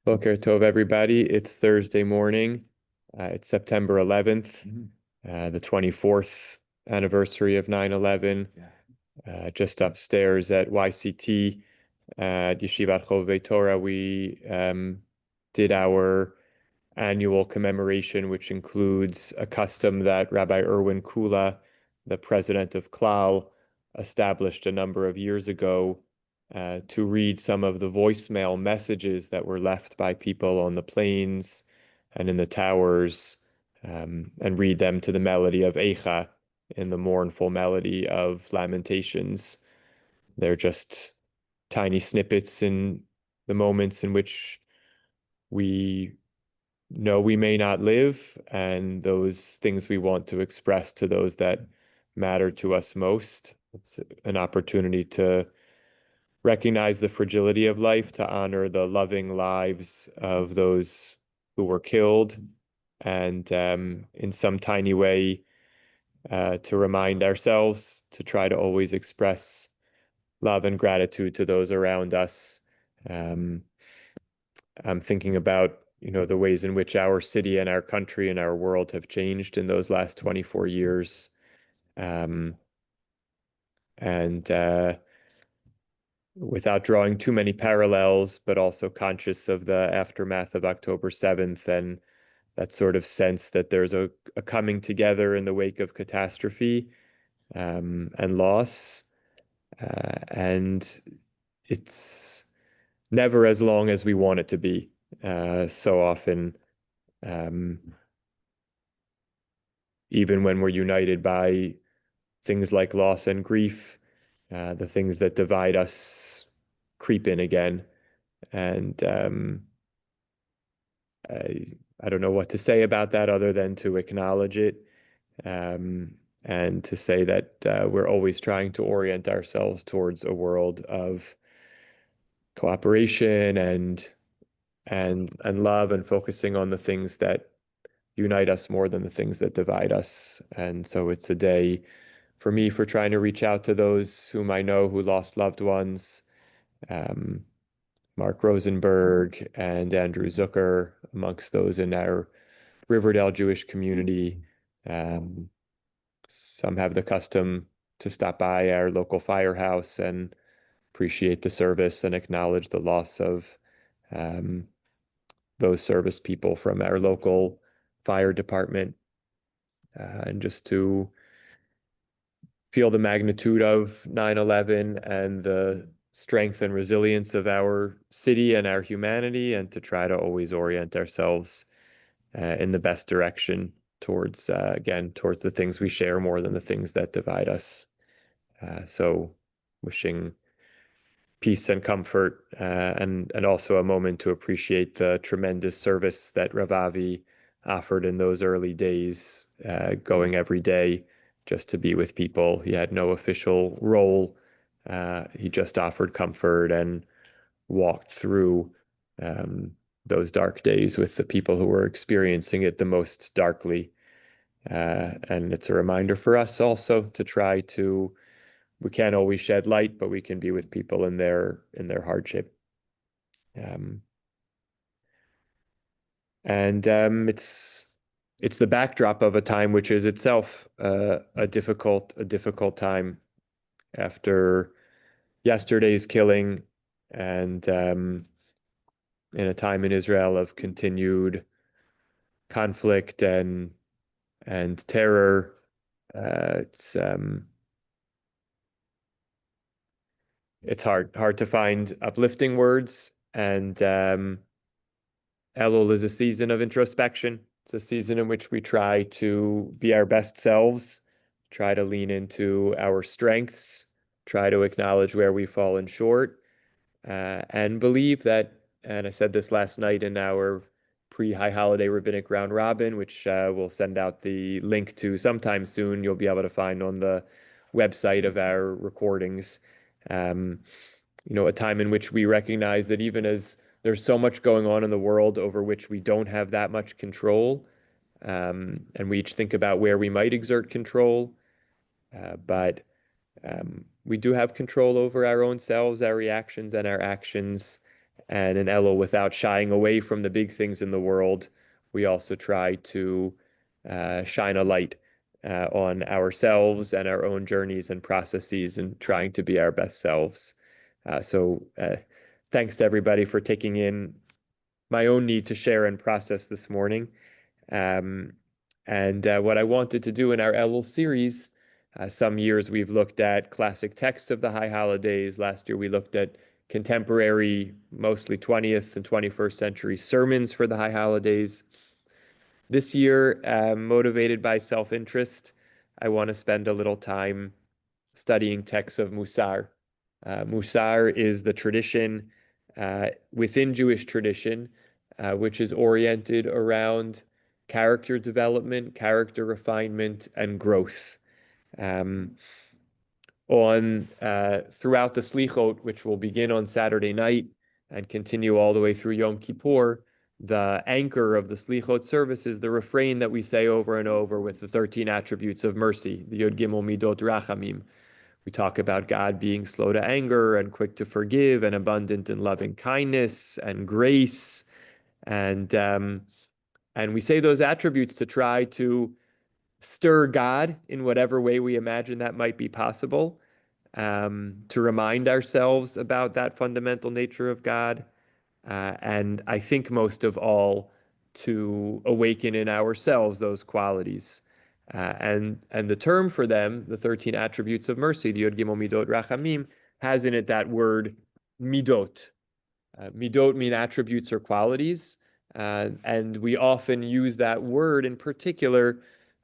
Boker Tov, everybody. It's Thursday morning. It's September 11th, the 24th anniversary of 9/11. Just upstairs at YCT at Yeshivat Chovevei Torah, we did our annual commemoration, which includes a custom that Rabbi Irwin Kula, the president of Klal, established a number of years ago to read some of the voicemail messages that were left by people on the planes and in the towers, and read them to the melody of Eicha, in the mournful melody of Lamentations. They're just tiny snippets in the moments in which we know we may not live, and those things we want to express to those that matter to us most. It's an opportunity to recognize the fragility of life, to honor the loving lives of those who were killed, and in some tiny way, to remind ourselves to try to always express love and gratitude to those around us. Um, I'm thinking about, the ways in which our city and our country and our world have changed in those last 24 years. Um, and Without drawing too many parallels, but also conscious of the aftermath of October 7th and that sort of sense that there's a coming together in the wake of catastrophe, and loss. And it's never as long as we want it to be. So often, um, even when we're united by things like loss and grief, the things that divide us creep in again. And I, I don't know what to say about that other than to acknowledge it, um, and to say that we're always trying to orient ourselves towards a world of cooperation and love, and focusing on the things that unite us more than the things that divide us. And so it's a day for me for trying to reach out to those whom I know who lost loved ones, um, Mark Rosenberg and Andrew Zucker, amongst those in our Riverdale Jewish community. Um, some have the custom to stop by our local firehouse and appreciate the service and acknowledge the loss of um, those service people from our local fire department, and just to feel the magnitude of 9/11 and the strength and resilience of our city and our humanity, and to try to always orient ourselves in the best direction towards, again, towards the things we share more than the things that divide us. So wishing peace and comfort, and also a moment to appreciate the tremendous service that Rav Avi offered in those early days, going every day just to be with people. He had no official role. He just offered comfort and walked through um, those dark days with the people who were experiencing it the most darkly. And it's a reminder for us also to try to, we can't always shed light, but we can be with people in their hardship. Um, and it's the backdrop of a time which is itself a difficult time after yesterday's killing, and in a time in Israel of continued conflict and terror. It's hard to find uplifting words, and Elul is a season of introspection. It's a season in which we try to be our best selves, try to lean into our strengths, try to acknowledge where we've fallen short, and believe that, and I said this last night in our pre-high holiday rabbinic round robin, which we'll send out the link to sometime soon. You'll be able to find on the website of our recordings. Um, a time in which we recognize that even as there's so much going on in the world over which we don't have that much control, and we each think about where we might exert control, but we do have control over our own selves, our reactions, and our actions. And in Elul, without shying away from the big things in the world, we also try to shine a light on ourselves and our own journeys and processes and trying to be our best selves. So thanks to everybody for taking in my own need to share and process this morning. Um, and what I wanted to do in our Elul series, some years we've looked at classic texts of the high holidays. Last year we looked at contemporary, mostly 20th and 21st century sermons for the high holidays. This year, motivated by self-interest, I want to spend a little time studying texts of Mussar. Mussar is the tradition within Jewish tradition, which is oriented around character development, character refinement, and growth. Um, on throughout the Slichot, which will begin on Saturday night and continue all the way through Yom Kippur, the anchor of the Slichot service is the refrain that we say over and over with the 13 attributes of mercy, the Yod Gimel Middot Rachamim. We talk about God being slow to anger and quick to forgive and abundant in loving kindness and grace. And we say those attributes to try to stir God in whatever way we imagine that might be possible, to remind ourselves about that fundamental nature of God. And I think most of all, to awaken in ourselves those qualities. And the term for them, the 13 attributes of mercy, the Yod Gimel Midot Rachamim, has in it that word Middot. Middot mean attributes or qualities, and we often use that word in particular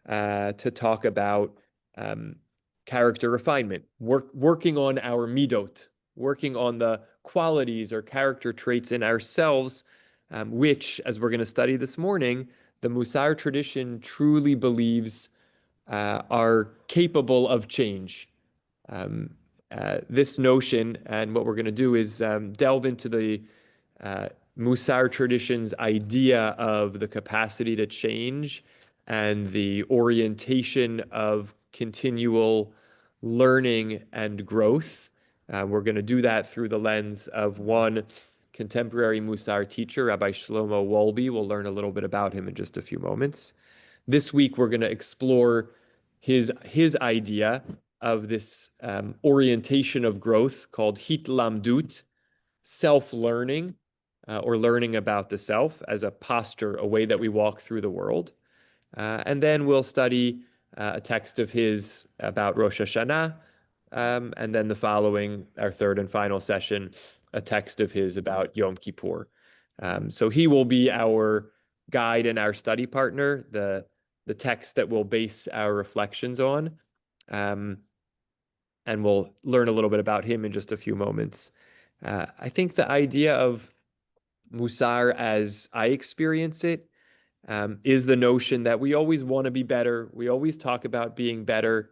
to talk about character refinement, working on our Middot, working on the qualities or character traits in ourselves, which, as we're going to study this morning, the Mussar tradition truly believes are capable of change. Um, this notion, and what we're going to do is delve into the Mussar tradition's idea of the capacity to change and the orientation of continual learning and growth. We're going to do that through the lens of one contemporary Mussar teacher, Rabbi Shlomo Wolbe. We'll learn a little bit about him in just a few moments. This week, we're going to explore his idea of this orientation of growth called hitlamdut, self-learning, or learning about the self as a posture, a way that we walk through the world. And then we'll study a text of his about Rosh Hashanah, and then the following, our third and final session, a text of his about Yom Kippur. So he will be our guide and our study partner, the text that we'll base our reflections on. And we'll learn a little bit about him in just a few moments. I think the idea of Mussar, as I experience it, is the notion that we always want to be better. We always talk about being better.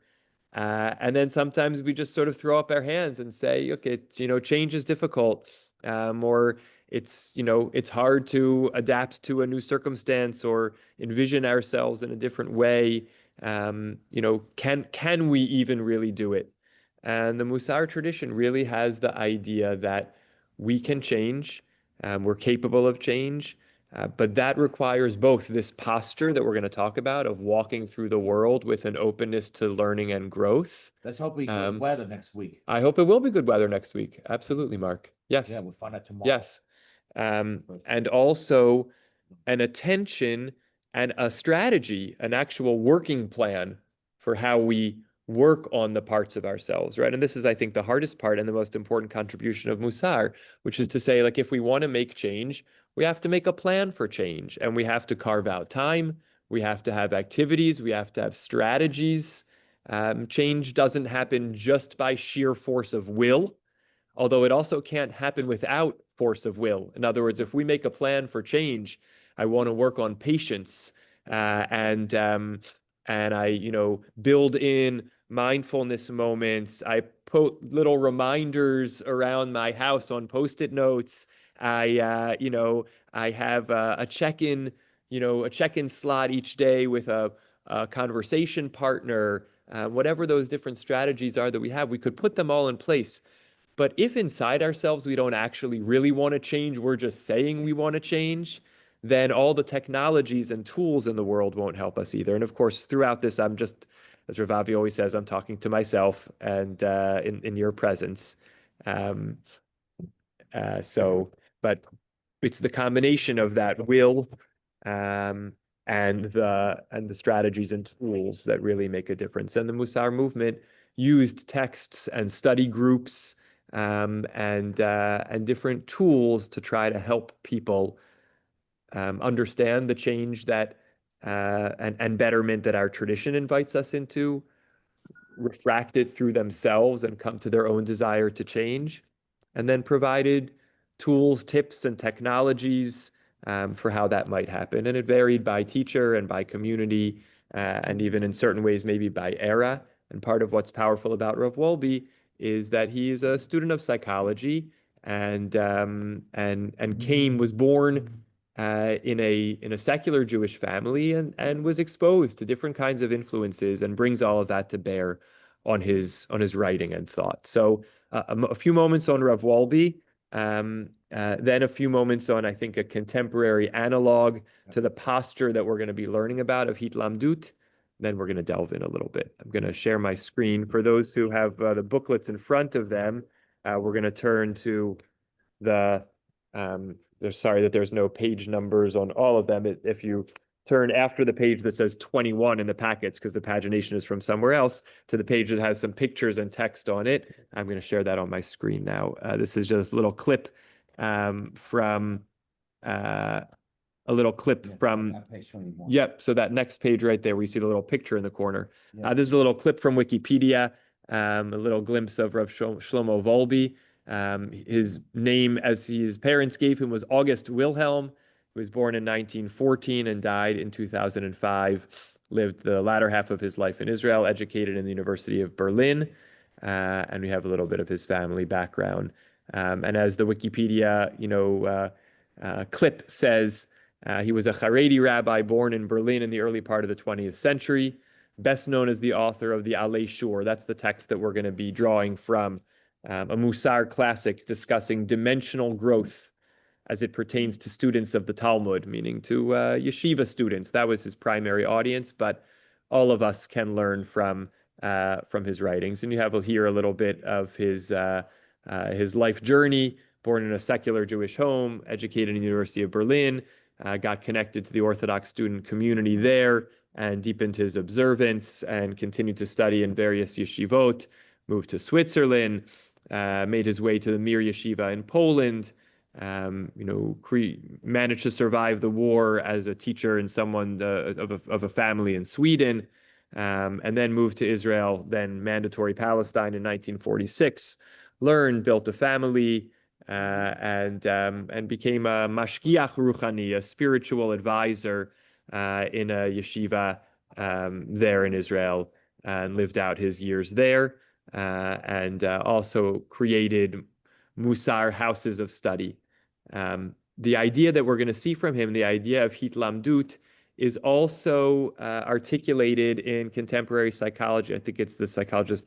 And then sometimes we just sort of throw up our hands and say, okay, change is difficult. Or it's hard to adapt to a new circumstance or envision ourselves in a different way. Can we even really do it? And the Mussar tradition really has the idea that we can change, we're capable of change, but that requires both this posture that we're going to talk about of walking through the world with an openness to learning and growth. Let's hope we get weather next week. I hope it will be good weather next week. Absolutely, Mark. Yes. Yeah, we'll find out tomorrow. Yes. And also an attention and a strategy, an actual working plan for how we work on the parts of ourselves, right? And this is, I think, the hardest part and the most important contribution of Mussar, which is to say, like, if we want to make change, we have to make a plan for change, and we have to carve out time. We have to have activities. We have to have strategies. Change doesn't happen just by sheer force of will, although it also can't happen without force of will. In other words, if we make a plan for change, I want to work on patience, and I build in mindfulness moments. I put little reminders around my house on Post-it notes. I have a check-in, a check-in slot each day with a conversation partner. Whatever those different strategies are that we have, we could put them all in place. But if inside ourselves we don't actually really want to change, we're just saying we want to change, then all the technologies and tools in the world won't help us either. And of course, throughout this, I'm just, as Ravavi always says, I'm talking to myself and in your presence. Um, but it's the combination of that will um, and the strategies and tools that really make a difference. And the Mussar movement used texts and study groups and different tools to try to help people understand the change that and betterment that our tradition invites us into, refract it through themselves and come to their own desire to change, and then provided tools, tips, and technologies for how that might happen. And it varied by teacher and by community, and even in certain ways, maybe by era. And part of what's powerful about Rav Wolbe is that he is a student of psychology and was born in a secular Jewish family and was exposed to different kinds of influences and brings all of that to bear on his writing and thought. So a few moments on Rav Wolbe, then a few moments on, I think, a contemporary analog to the posture that we're going to be learning about of Hitlamdut. Then we're going to delve in a little bit. I'm going to share my screen. For those who have the booklets in front of them, we're going to turn to the sorry that there's no page numbers on all of them. If you turn after the page that says 21 in the packets, because the pagination is from somewhere else, to the page that has some pictures and text on it, I'm going to share that on my screen now. This is just a little clip from a little clip from page 21. Yep. So that next page right there, we see the little picture in the corner. This is a little clip from Wikipedia, a little glimpse of Rav Shlomo Wolbe. His name, as his parents gave him, was August Wilhelm. He was born in 1914 and died in 2005. Lived the latter half of his life in Israel, educated in the University of Berlin. And we have a little bit of his family background. And as the Wikipedia, clip says, he was a Haredi rabbi born in Berlin in the early part of the 20th century, best known as the author of the Alei Shur. That's the text that we're going to be drawing from, a Mussar classic discussing dimensional growth as it pertains to students of the Talmud, meaning to yeshiva students. That was his primary audience, but all of us can learn from his writings. And you have here a little bit of his life journey. Born in a secular Jewish home, educated in the University of Berlin, got connected to the Orthodox student community there and deepened his observance and continued to study in various yeshivot, moved to Switzerland, made his way to the Mir Yeshiva in Poland, managed to survive the war as a teacher and someone of a family in Sweden, and then moved to Israel, then Mandatory Palestine in 1946, learned, built a family, and became a mashgiach ruchani, a spiritual advisor in a yeshiva there in Israel, and lived out his years there, and also created Mussar houses of study. The idea that we're going to see from him, the idea of Hitlamdut, is also articulated in contemporary psychology. I think it's the psychologist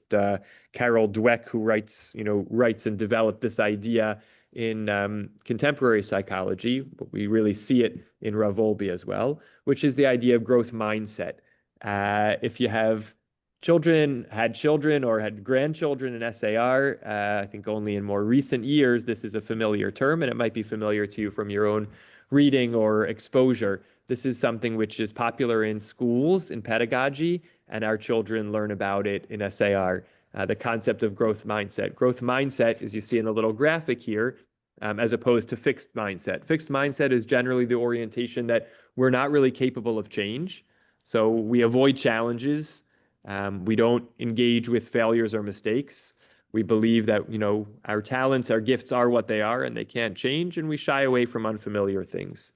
Carol Dweck who writes and developed this idea in contemporary psychology, but we really see it in Rav Wolbe as well, which is the idea of growth mindset. If you have had children or had grandchildren in SAR, I think only in more recent years, this is a familiar term, and it might be familiar to you from your own reading or exposure. This is something which is popular in schools, in pedagogy, and our children learn about it in SAR. The concept of growth mindset. Growth mindset, as you see in the little graphic here, as opposed to fixed mindset. Fixed mindset is generally the orientation that we're not really capable of change. So we avoid challenges. We don't engage with failures or mistakes. We believe that, our talents, our gifts are what they are and they can't change, and we shy away from unfamiliar things.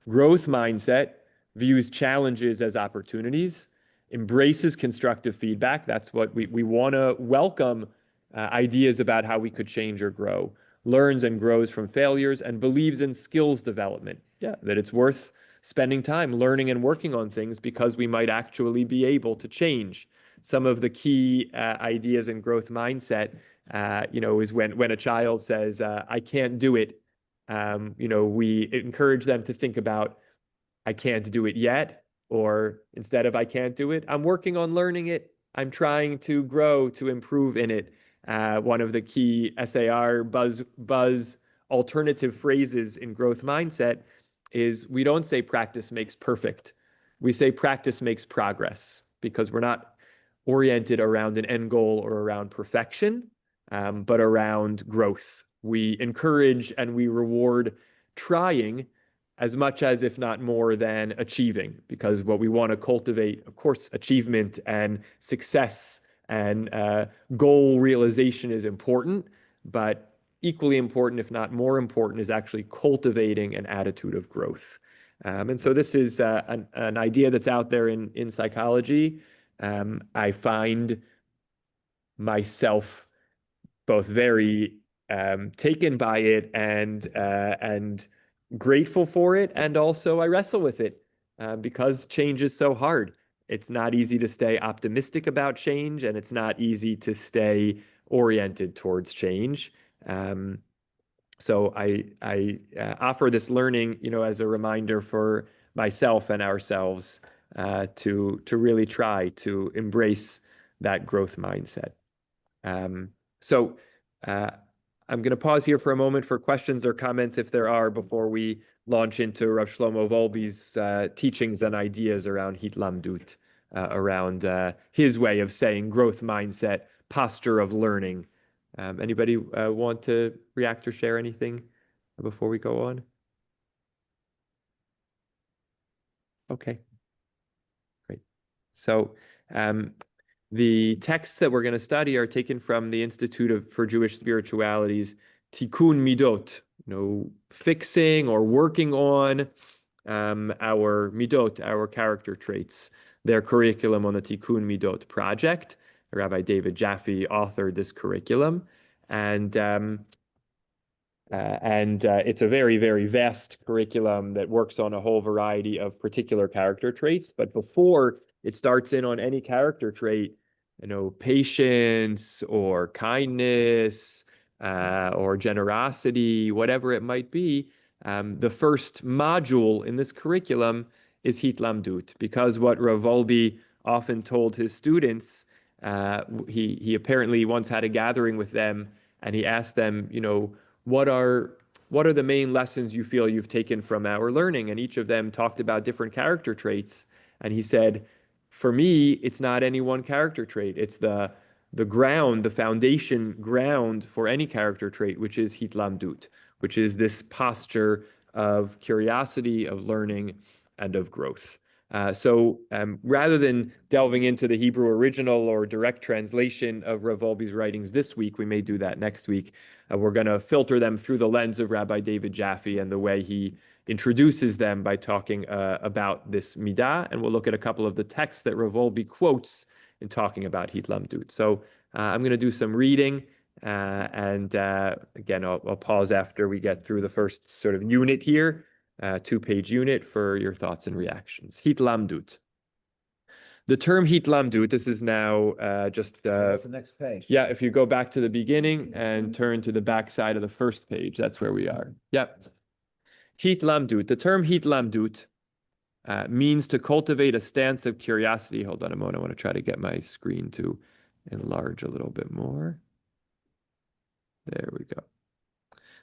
Growth mindset views challenges as opportunities, embraces constructive feedback. That's what we want to welcome ideas about how we could change or grow, learns and grows from failures, and believes in skills development. Yeah, that it's worth spending time learning and working on things because we might actually be able to change. Some of the key ideas in growth mindset is when a child says, I can't do it. We encourage them to think about, I can't do it yet, or instead of I can't do it, I'm working on learning it. I'm trying to grow, to improve in it. One of the key SAR buzz alternative phrases in growth mindset is we don't say practice makes perfect. We say practice makes progress because we're not oriented around an end goal or around perfection, but around growth. We encourage and we reward trying as much as, if not more than, achieving, because what we want to cultivate, of course, achievement and success and goal realization is important, but equally important, if not more important, is actually cultivating an attitude of growth. And so this is an idea that's out there in psychology. I find myself both very taken by it and grateful for it, and also I wrestle with it because change is so hard. It's not easy to stay optimistic about change, and it's not easy to stay oriented towards change. So I offer this learning, as a reminder for myself and ourselves to really try to embrace that growth mindset. So I'm going to pause here for a moment for questions or comments if there are before we launch into Rav Shlomo Volbe's teachings and ideas around Hitlamdut, around his way of saying growth mindset, posture of learning. Anybody want to react or share anything before we go on? Okay, great. So the texts that we're going to study are taken from the Institute for Jewish Spirituality's Tikkun Middot, fixing or working on our Middot, our character traits, their curriculum on the Tikkun Middot project. Rabbi David Jaffe authored this curriculum, and it's a very, very vast curriculum that works on a whole variety of particular character traits. But before it starts in on any character trait, patience or kindness or generosity, whatever it might be, the first module in this curriculum is Hitlamdut, because what Rav Volbe often told his students, he apparently once had a gathering with them, and he asked them, what are the main lessons you feel you've taken from our learning? And each of them talked about different character traits. And he said, for me, it's not any one character trait. It's the ground, the foundation ground for any character trait, which is hitlamdut, which is this posture of curiosity, of learning, and of growth. So rather than delving into the Hebrew original or direct translation of Rav Volbe's writings this week, we may do that next week. We're going to filter them through the lens of Rabbi David Jaffe and the way he introduces them by talking about this midah, and we'll look at a couple of the texts that Rav Volbe quotes in talking about hitlamdut. So I'm going to do some reading, and again, I'll pause after we get through the first sort of unit here. 2-page unit for your thoughts and reactions. Hitlamdut. The term hitlamdut, this is now just... What's the next page? Yeah, if you go back to the beginning and turn to the back side of the first page, that's where we are. Yep. Hitlamdut. The term hitlamdut means to cultivate a stance of curiosity. Hold on a moment. I want to try to get my screen to enlarge a little bit more. There we go.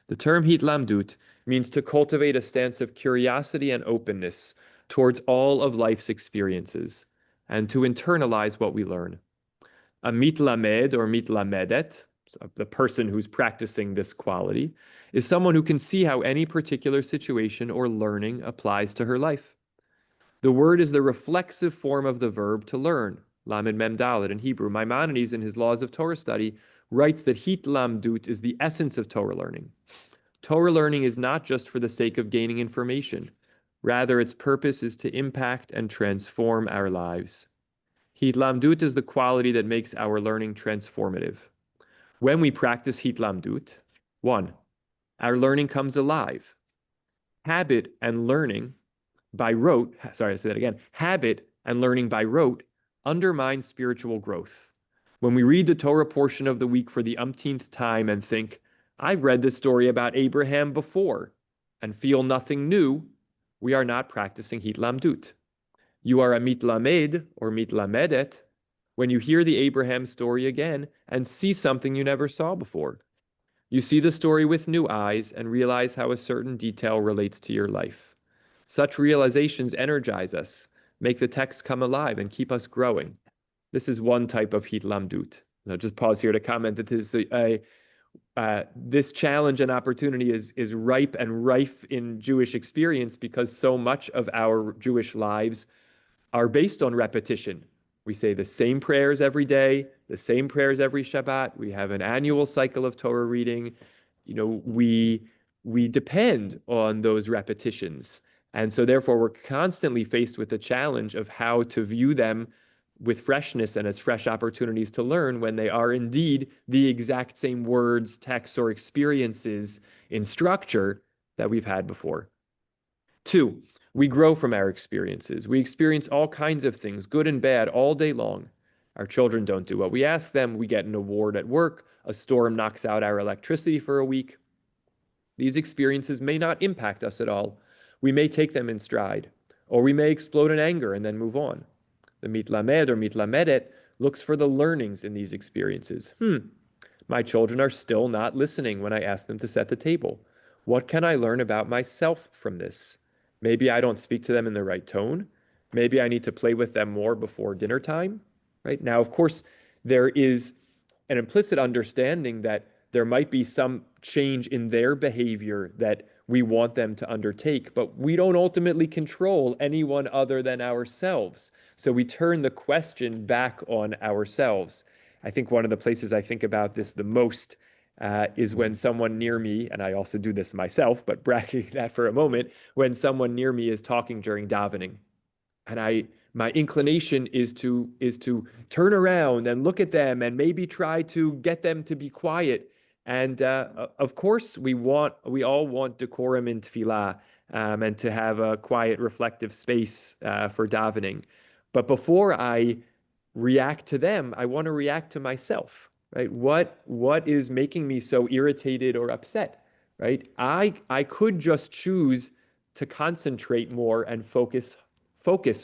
The term hitlamdut means to cultivate a stance of curiosity and openness towards all of life's experiences, and to internalize what we learn. A mitlamed or mitlamedet, the person who's practicing this quality, is someone who can see how any particular situation or learning applies to her life. The word is the reflexive form of the verb to learn, lamed mem dalet in Hebrew. Maimonides, in his Laws of Torah Study, writes that hitlamdut is the essence of Torah learning. Torah learning is not just for the sake of gaining information. Rather, its purpose is to impact and transform our lives. Hitlamdut is the quality that makes our learning transformative. When we practice hitlamdut, 1, our learning comes alive. Habit and learning by rote, habit and learning by rote undermine spiritual growth. When we read the Torah portion of the week for the umpteenth time and think, I've read this story about Abraham before, and feel nothing new, we are not practicing hitlamdut. You are a mitlamed or mitlamedet when you hear the Abraham story again and see something you never saw before. You see the story with new eyes and realize how a certain detail relates to your life. Such realizations energize us, make the text come alive, and keep us growing. This is one type of hitlamdut. I'll just pause here to comment that this challenge and opportunity is ripe and rife in Jewish experience because so much of our Jewish lives are based on repetition. We say the same prayers every day, the same prayers every Shabbat. We have an annual cycle of Torah reading. We depend on those repetitions. And so therefore we're constantly faced with the challenge of how to view them with freshness and as fresh opportunities to learn when they are indeed the exact same words, texts, or experiences in structure that we've had before. 2, we grow from our experiences. We experience all kinds of things, good and bad, all day long. Our children don't do what we ask them. We get an award at work. A storm knocks out our electricity for a week. These experiences may not impact us at all. We may take them in stride, or we may explode in anger and then move on. The mitlamed or mitlamedet looks for the learnings in these experiences. My children are still not listening when I ask them to set the table. What can I learn about myself from this? Maybe I don't speak to them in the right tone. Maybe I need to play with them more before dinner time, right? Now, of course, there is an implicit understanding that there might be some change in their behavior that we want them to undertake, but we don't ultimately control anyone other than ourselves. So we turn the question back on ourselves. I think one of the places I think about this the most is when someone near me, and I also do this myself, but bracketing that for a moment, when someone near me is talking during davening, and my inclination is to turn around and look at them and maybe try to get them to be quiet. And of course, we all want decorum in tefillah and to have a quiet, reflective space for davening. But before I react to them, I want to react to myself, right? What is making me so irritated or upset, right? I could just choose to concentrate more and focus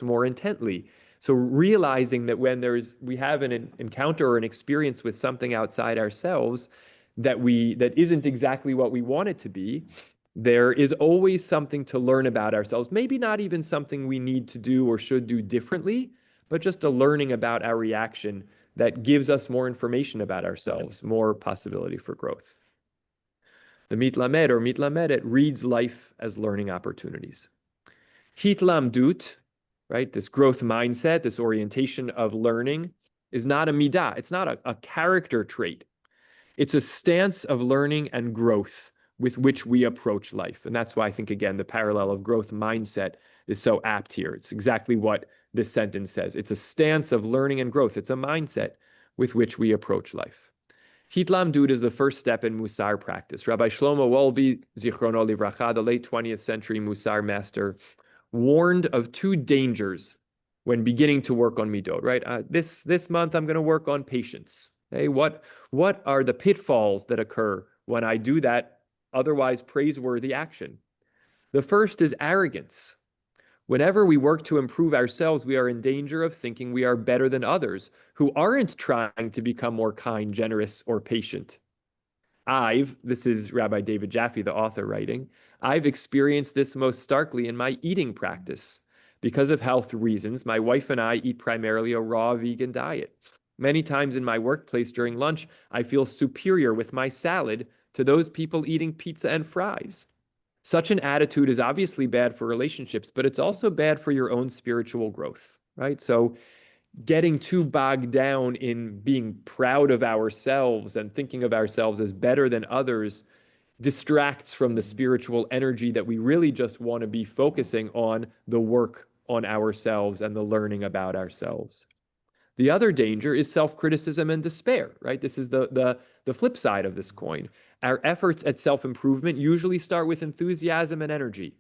more intently. So realizing that when we have an encounter or an experience with something outside ourselves that isn't exactly what we want it to be, there is always something to learn about ourselves. Maybe not even something we need to do or should do differently, but just a learning about our reaction that gives us more information about ourselves, more possibility for growth. The mitlamed or mitlamedet reads life as learning opportunities. Hitlamdut, right? This growth mindset, this orientation of learning is not a midah. It's not a character trait. It's a stance of learning and growth with which we approach life. And that's why I think, again, the parallel of growth mindset is so apt here. It's exactly what this sentence says. It's a stance of learning and growth. It's a mindset with which we approach life. Hitlamdut is the first step in Mussar practice. Rabbi Shlomo Wolbe, Zichrono Livracha, the late 20th century Mussar master, warned of 2 dangers when beginning to work on Middot, right? This month I'm going to work on patience. Hey, what are the pitfalls that occur when I do that otherwise praiseworthy action? The first is arrogance. Whenever we work to improve ourselves, we are in danger of thinking we are better than others who aren't trying to become more kind, generous, or patient. This is Rabbi David Jaffe, the author, writing, I've experienced this most starkly in my eating practice. Because of health reasons, my wife and I eat primarily a raw vegan diet. Many times in my workplace during lunch, I feel superior with my salad to those people eating pizza and fries. Such an attitude is obviously bad for relationships, but it's also bad for your own spiritual growth, right? So getting too bogged down in being proud of ourselves and thinking of ourselves as better than others distracts from the spiritual energy that we really just want to be focusing on the work on ourselves and the learning about ourselves. The other danger is self-criticism and despair, right? This is the flip side of this coin. Our efforts at self-improvement usually start with enthusiasm and energy.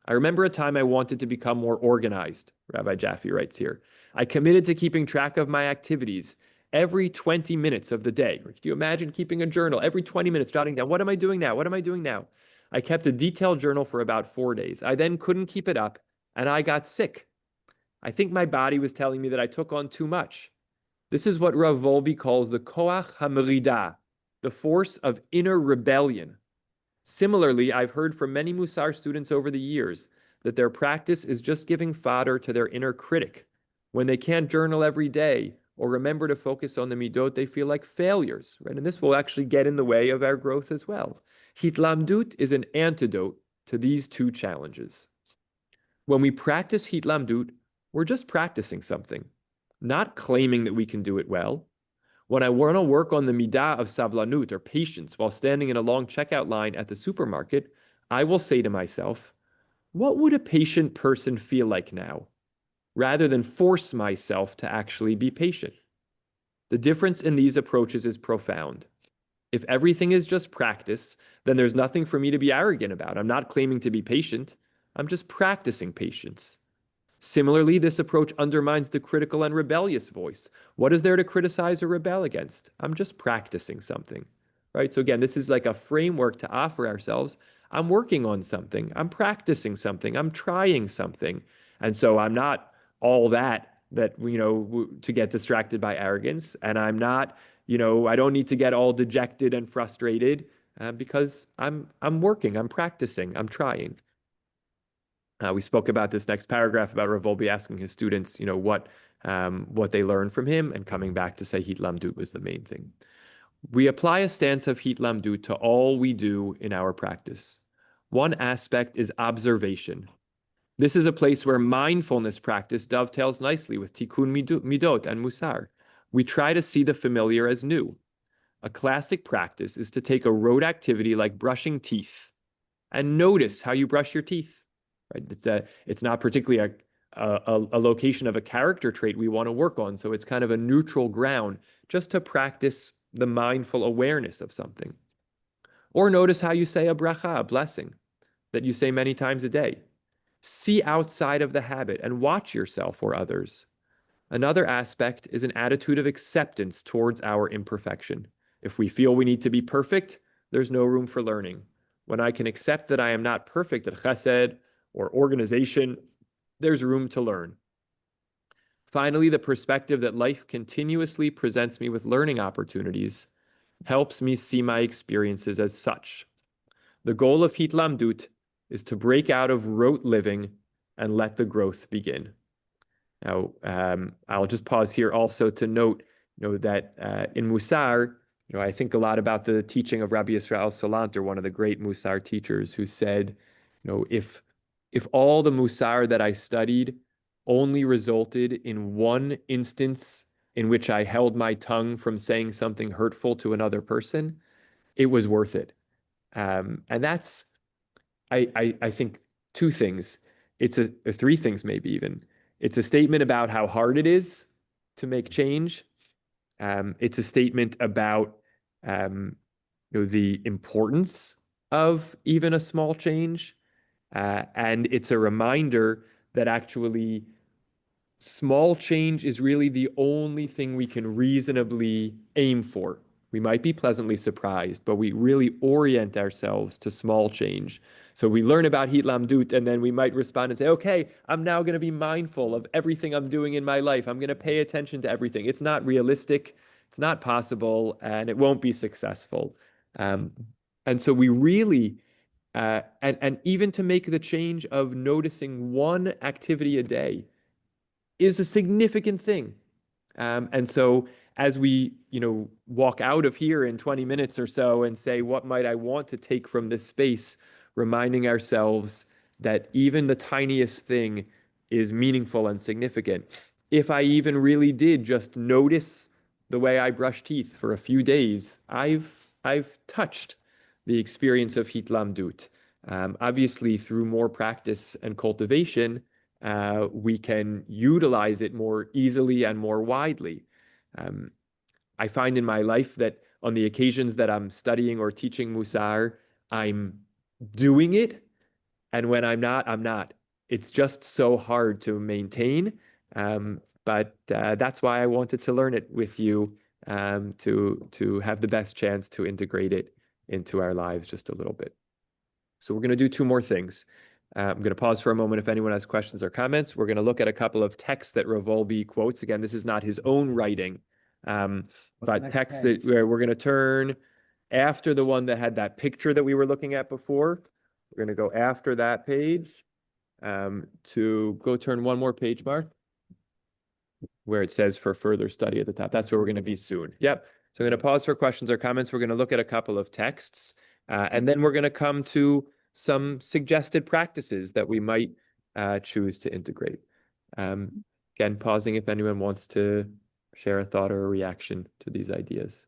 I remember a time I wanted to become more organized, Rabbi Jaffe writes here. I committed to keeping track of my activities every 20 minutes of the day. Can you imagine keeping a journal every 20 minutes, jotting down, what am I doing now? What am I doing now? I kept a detailed journal for about 4 days. I then couldn't keep it up and I got sick. I think my body was telling me that I took on too much. This is what Rav Volbe calls the koach hamerida, the force of inner rebellion. Similarly, I've heard from many Mussar students over the years that their practice is just giving fodder to their inner critic. When they can't journal every day or remember to focus on the Middot, they feel like failures, right? And this will actually get in the way of our growth as well. Hitlamdut is an antidote to these two challenges. When we practice Hitlamdut, we're just practicing something, not claiming that we can do it well. When I want to work on the midah of savlanut or patience while standing in a long checkout line at the supermarket, I will say to myself, what would a patient person feel like now? Rather than force myself to actually be patient. The difference in these approaches is profound. If everything is just practice, then there's nothing for me to be arrogant about. I'm not claiming to be patient. I'm just practicing patience. Similarly, this approach undermines the critical and rebellious voice. What is there to criticize or rebel against? I'm just practicing something, right? So again, this is like a framework to offer ourselves. I'm working on something. I'm practicing something. I'm trying something. And so I'm not all that to get distracted by arrogance. And I'm not, I don't need to get all dejected and frustrated because I'm working, I'm practicing, I'm trying. We spoke about this next paragraph about Rav Volbe asking his students, what they learned from him, and coming back to say Hitlamdut was the main thing. We apply a stance of Hitlamdut to all we do in our practice. One aspect is observation. This is a place where mindfulness practice dovetails nicely with Tikkun Middot and Mussar. We try to see the familiar as new. A classic practice is to take a rote activity like brushing teeth and notice how you brush your teeth. Right? It's not particularly a location of a character trait we want to work on, so it's kind of a neutral ground just to practice the mindful awareness of something. Or notice how you say a bracha, a blessing, that you say many times a day. See outside of the habit and watch yourself or others. Another aspect is an attitude of acceptance towards our imperfection. If we feel we need to be perfect, there's no room for learning. When I can accept that I am not perfect at chesed or organization, there's room to learn. Finally, the perspective that life continuously presents me with learning opportunities helps me see my experiences as such. The goal of Hitlamdut is to break out of rote living and let the growth begin. Now, I'll just pause here also to note, that in Mussar, I think a lot about the teaching of Rabbi Yisrael Salanter, one of the great Mussar teachers, who said, if all the Mussar that I studied only resulted in one instance in which I held my tongue from saying something hurtful to another person, it was worth it. And that's, I think, two things. It's three things, maybe even. It's a statement about how hard it is to make change. It's a statement about the importance of even a small change. And it's a reminder that actually small change is really the only thing we can reasonably aim for. We might be pleasantly surprised, but we really orient ourselves to small change. So we learn about Hitlamdut, and then we might respond and say, okay, I'm now going to be mindful of everything I'm doing in my life. I'm going to pay attention to everything. It's not realistic, it's not possible, and it won't be successful. And so we really, and even to make the change of noticing one activity a day is a significant thing. And so as we, walk out of here in 20 minutes or so and say, what might I want to take from this space, reminding ourselves that even the tiniest thing is meaningful and significant. If I even really did just notice the way I brush teeth for a few days, I've touched the experience of Hitlamdut. Obviously, through more practice and cultivation, we can utilize it more easily and more widely. I find in my life that on the occasions that I'm studying or teaching Mussar, I'm doing it. And when I'm not, I'm not. It's just so hard to maintain. But that's why I wanted to learn it with you. to have the best chance to integrate it into our lives just a little bit. So we're going to do two more things. I'm going to pause for a moment if anyone has questions or comments. We're going to look at a couple of texts that Revolbi quotes. Again, this is not his own writing, but texts that where we're going to turn after the one that had that picture that we were looking at before. We're going to go after that page to go turn one more page, Mark, where it says for further study at the top. That's where we're going to be soon. Yep. So I'm going to pause for questions or comments. We're going to look at a couple of texts, and then we're going to come to some suggested practices that we might choose to integrate. Again, pausing if anyone wants to share a thought or a reaction to these ideas.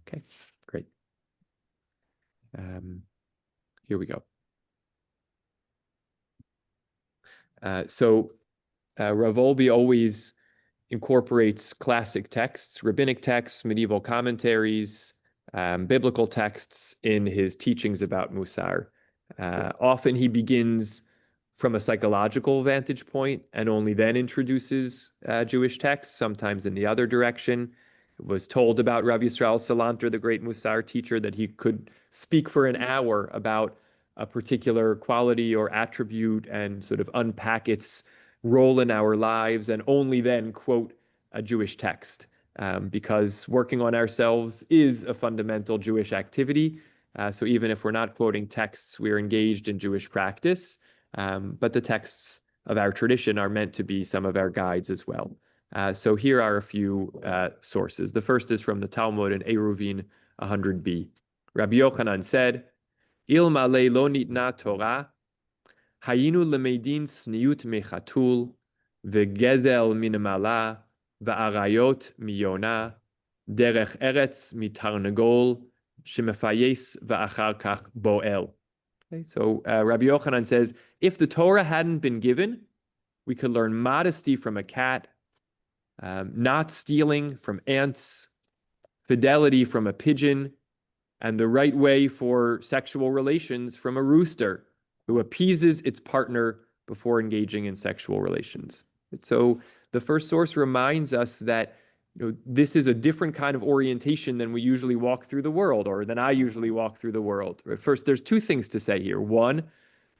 Okay, great. Here we go. So Revolbi always incorporates classic texts, rabbinic texts, medieval commentaries, biblical texts in his teachings about Mussar. Often he begins from a psychological vantage point and only then introduces Jewish texts, sometimes in the other direction. It was told about Rav Yisrael Salanter, the great Mussar teacher, that he could speak for an hour about a particular quality or attribute and sort of unpack its role in our lives, and only then quote a Jewish text, because working on ourselves is a fundamental Jewish activity. So even if we're not quoting texts, we're engaged in Jewish practice, but the texts of our tradition are meant to be some of our guides as well. So here are a few sources. The first is from the Talmud in Eruvin 100b. Rabbi Yochanan said, Ilmale lo nitna Torah, hayinu lemedin sniut mechatul, vegezel minamala, va'arayot miyona, derech eretz mitarnagol, shemefayes va'achar kach boel. Okay, so Rabbi Yochanan says, if the Torah hadn't been given, we could learn modesty from a cat, not stealing from ants, fidelity from a pigeon, and the right way for sexual relations from a rooster who appeases its partner before engaging in sexual relations. So the first source reminds us that this is a different kind of orientation than we usually walk through the world, or than I usually walk through the world. First, there's two things to say here. One,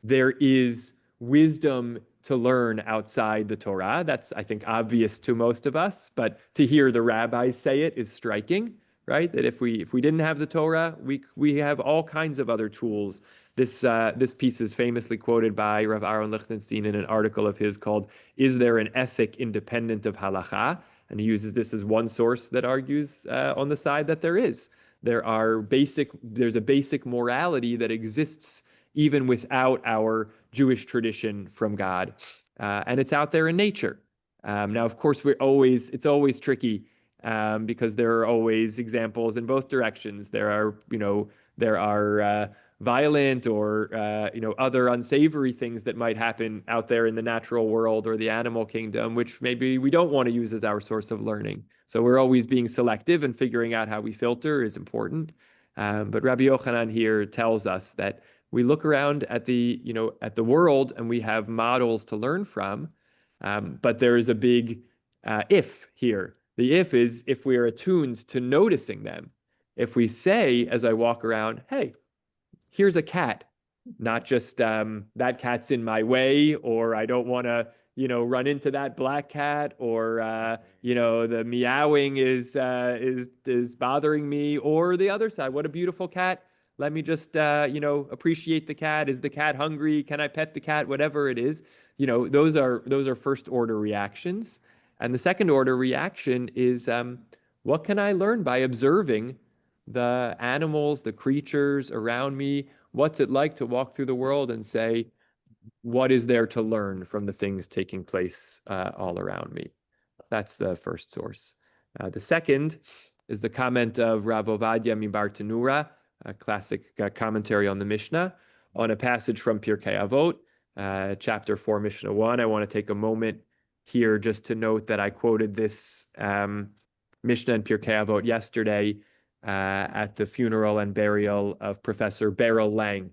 there is wisdom to learn outside the Torah. That's, I think, obvious to most of us, but to hear the rabbis say it is striking, right? That if we didn't have the Torah, we have all kinds of other tools. This piece is famously quoted by Rav Aaron Lichtenstein in an article of his called "Is There an Ethic Independent of Halacha?" And he uses this as one source that argues on the side that there is. There's a basic morality that exists even without our Jewish tradition from God, and it's out there in nature. Now, of course, it's always tricky because there are always examples in both directions. There are violent or other unsavory things that might happen out there in the natural world or the animal kingdom, which maybe we don't want to use as our source of learning. So we're always being selective, and figuring out how we filter is important. But Rabbi Yochanan here tells us that we look around at the world and we have models to learn from, but there is a big if here. The if is if we are attuned to noticing them. If we say, as I walk around, hey, here's a cat, not just that cat's in my way, or I don't want to run into that black cat, or the meowing is bothering me, or the other side, what a beautiful cat. Let me just appreciate the cat. Is the cat hungry? Can I pet the cat? Whatever it is, those are first order reactions. And the second order reaction is, what can I learn by observing the animals, the creatures around me? What's it like to walk through the world and say, what is there to learn from the things taking place all around me? That's the first source. The second is the comment of Rav Ovadia Mibar Tanura, a classic commentary on the Mishnah, on a passage from Pirkei Avot, chapter 4, Mishnah 1. I want to take a moment here just to note that I quoted this Mishnah in Pirkei Avot yesterday at the funeral and burial of Professor Beryl Lang.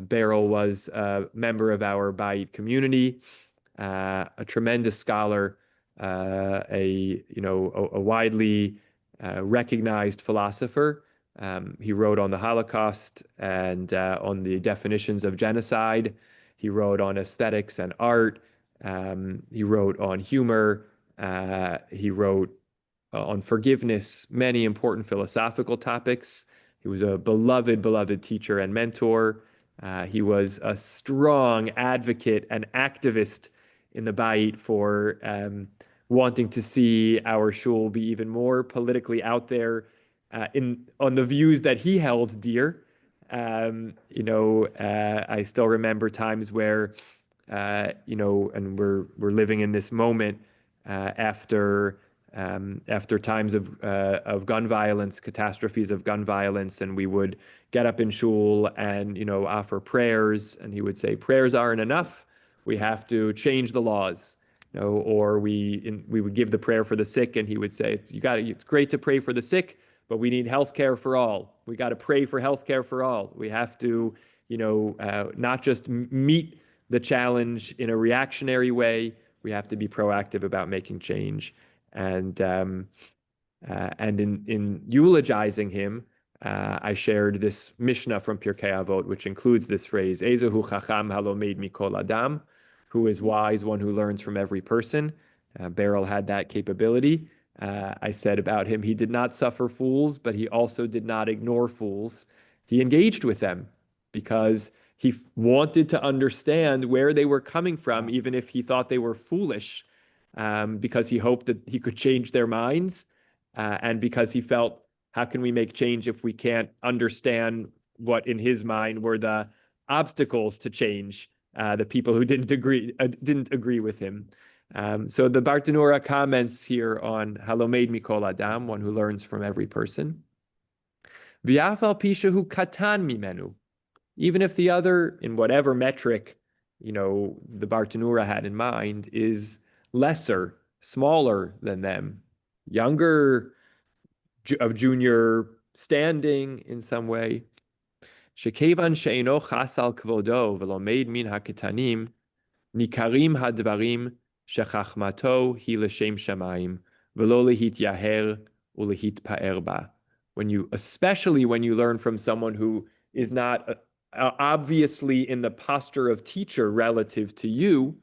Beryl was a member of our Bayit community, a tremendous scholar, a widely recognized philosopher. He wrote on the Holocaust and on the definitions of genocide. He wrote on aesthetics and art. He wrote on humor. He wrote on forgiveness, many important philosophical topics. He was a beloved teacher and mentor. He was a strong advocate and activist in the Bayit for wanting to see our shul be even more politically out there on the views that he held dear. I still remember times where, and we're living in this moment after times of gun violence, catastrophes of gun violence, and we would get up in shul and offer prayers, and he would say prayers aren't enough. We have to change the laws. Or we would give the prayer for the sick, and he would say, it's great to pray for the sick, but we need health care for all. We got to pray for health care for all. We have to, not just meet the challenge in a reactionary way. We have to be proactive about making change. And in eulogizing him, I shared this Mishnah from Pirkei Avot, which includes this phrase, Ezehu chacham halomed mikol adam, who is wise, one who learns from every person. Beryl had that capability. I said about him, he did not suffer fools, but he also did not ignore fools. He engaged with them because he wanted to understand where they were coming from, even if he thought they were foolish, because he hoped that he could change their minds, and because he felt, how can we make change if we can't understand what in his mind were the obstacles to change, the people who didn't agree with him. So the Bartenura comments here on Halomed Mikol Adam, one who learns from every person. V'afal pishahu katan mimenu, even if the other, in whatever metric, the Bartenura had in mind, is lesser, smaller than them, younger, of junior standing in some way. Shekevan she'eno chasal kvodo v'lomed min haketanim nikarim hadvarim shechachmato hi l'shem shamayim v'lo lehityaher ulehitpa'er ba. Especially when you learn from someone who is not obviously in the posture of teacher relative to you,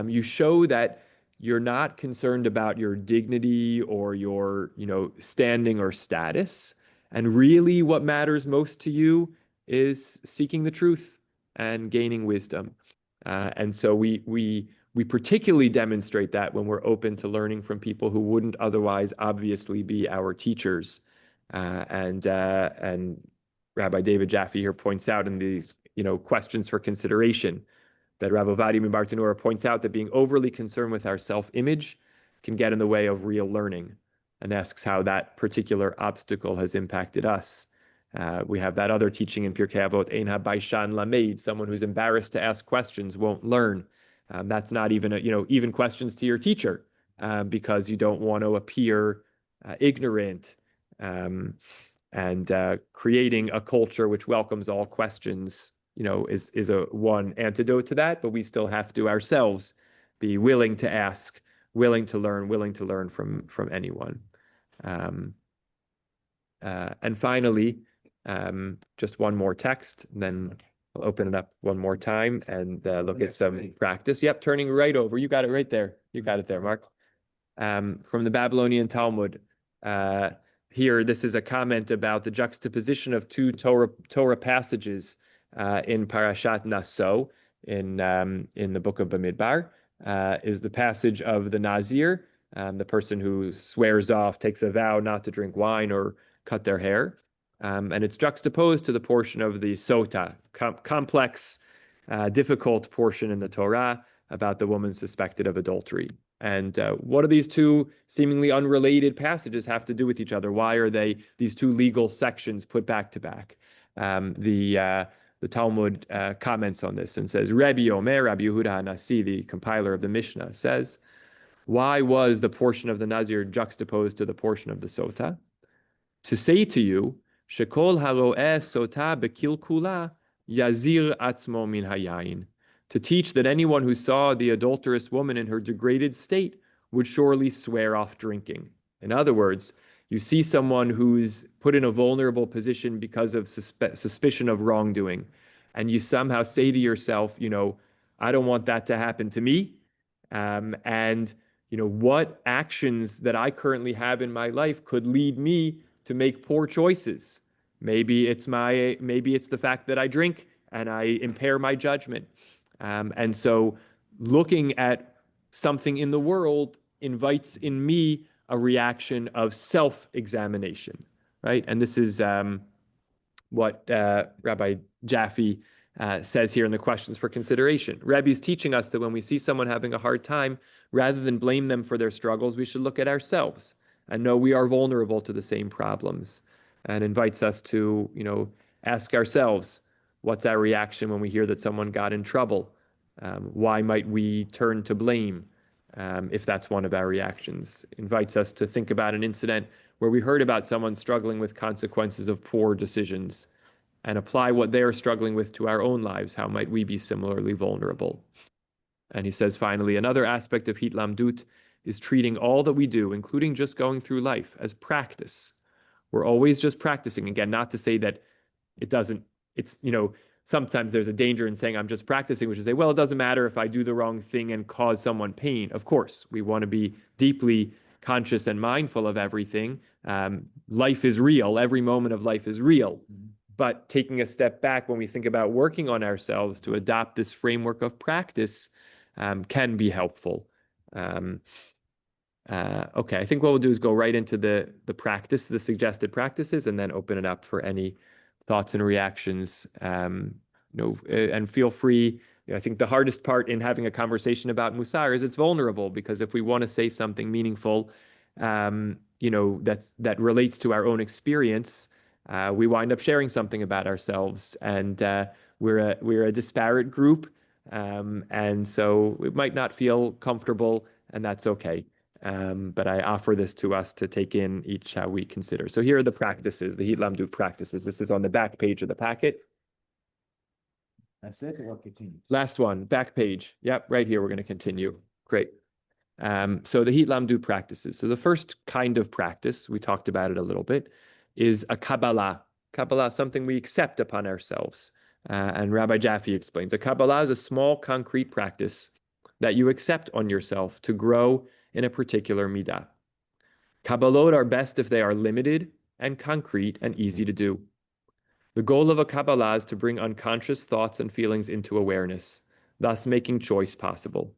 you show that you're not concerned about your dignity or your, standing or status. And really what matters most to you is seeking the truth and gaining wisdom. And so we particularly demonstrate that when we're open to learning from people who wouldn't otherwise obviously be our teachers. And Rabbi David Jaffe here points out in these, questions for consideration, that Rav Ovadia Bartenura points out that being overly concerned with our self-image can get in the way of real learning, and asks how that particular obstacle has impacted us. We have that other teaching in Pirkei Avot, Ein habaishan lamed, someone who's embarrassed to ask questions won't learn. That's not even, even questions to your teacher, because you don't want to appear ignorant, and creating a culture which welcomes all questions, is a one antidote to that. But we still have to ourselves be willing to ask, willing to learn from anyone. And finally, just one more text, and then we'll open it up one more time and look at some practice. Yep, turning right over. You got it right there. You got it there, Mark. From the Babylonian Talmud. Here, this is a comment about the juxtaposition of two Torah passages in Parashat Naso, in the book of Bamidbar, is the passage of the Nazir, the person who swears off, takes a vow not to drink wine or cut their hair. And it's juxtaposed to the portion of the Sota, complex, difficult portion in the Torah about the woman suspected of adultery. And what do these two seemingly unrelated passages have to do with each other? Why are these two legal sections put back to back? The Talmud comments on this and says, Rabbi Omer, Rabbi Yehuda HaNasi, the compiler of the Mishnah, says, why was the portion of the Nazir juxtaposed to the portion of the Sota? To say to you, Shekol haro'eh Sota bekilkula yazir atzmo min hayayin. To teach that anyone who saw the adulterous woman in her degraded state would surely swear off drinking. In other words, you see someone who's put in a vulnerable position because of suspicion of wrongdoing, and you somehow say to yourself, I don't want that to happen to me. And what actions that I currently have in my life could lead me to make poor choices. Maybe it's the fact that I drink and I impair my judgment. And so looking at something in the world invites in me a reaction of self-examination, right? And this is what Rabbi Jaffe says here in the questions for consideration. Rabbi is teaching us that when we see someone having a hard time, rather than blame them for their struggles, we should look at ourselves and know we are vulnerable to the same problems, and invites us to, ask ourselves, what's our reaction when we hear that someone got in trouble? Why might we turn to blame if that's one of our reactions? Invites us to think about an incident where we heard about someone struggling with consequences of poor decisions and apply what they're struggling with to our own lives. How might we be similarly vulnerable? And he says, finally, another aspect of Hitlamdut is treating all that we do, including just going through life, as practice. We're always just practicing. Again, not to say that it doesn't, sometimes there's a danger in saying I'm just practicing, which is say, well, it doesn't matter if I do the wrong thing and cause someone pain. Of course, we want to be deeply conscious and mindful of everything. Life is real. Every moment of life is real. But taking a step back when we think about working on ourselves to adopt this framework of practice can be helpful. Okay, I think what we'll do is go right into the suggested practices, and then open it up for any thoughts and reactions. And feel free. I think the hardest part in having a conversation about Mussar is it's vulnerable, because if we want to say something meaningful, that relates to our own experience, we wind up sharing something about ourselves, and we're a disparate group, and so it might not feel comfortable, and that's okay. But I offer this to us to take in each how we consider. So here are the practices, the Hitlamdut practices. This is on the back page of the packet. That's it, or continues? Last one, back page. Yep, right here, we're going to continue. Great. So the Hitlamdut practices. So the first kind of practice, we talked about it a little bit, is a Kabbalah. Kabbalah, something we accept upon ourselves. And Rabbi Jaffe explains, a Kabbalah is a small, concrete practice that you accept on yourself to grow in a particular midah. Kabbalot are best if they are limited and concrete and easy to do. The goal of a Kabbalah is to bring unconscious thoughts and feelings into awareness, thus making choice possible.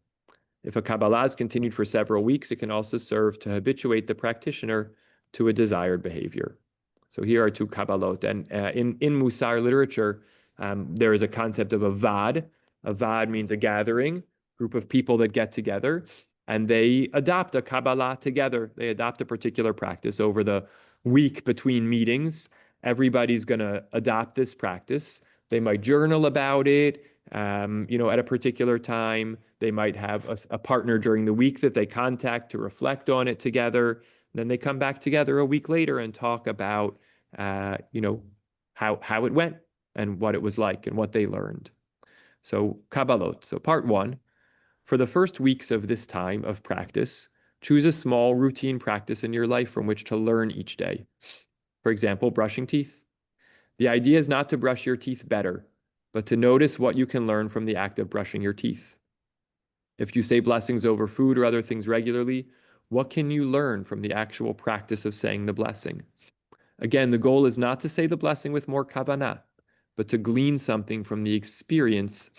If a Kabbalah is continued for several weeks, it can also serve to habituate the practitioner to a desired behavior. So here are two Kabbalot. And in Mussar literature, there is a concept of a vad. A vad means a gathering, group of people that get together, and they adopt a Kabbalah together. They adopt a particular practice over the week between meetings. Everybody's going to adopt this practice. They might journal about it, at a particular time. They might have a partner during the week that they contact to reflect on it together. Then they come back together a week later and talk about, how it went and what it was like and what they learned. So Kabbalot. So part one, for the first weeks of this time of practice, choose a small routine practice in your life from which to learn each day. For example, brushing teeth. The idea is not to brush your teeth better, but to notice what you can learn from the act of brushing your teeth. If you say blessings over food or other things regularly, what can you learn from the actual practice of saying the blessing? Again, the goal is not to say the blessing with more kavanah, but to glean something from the experience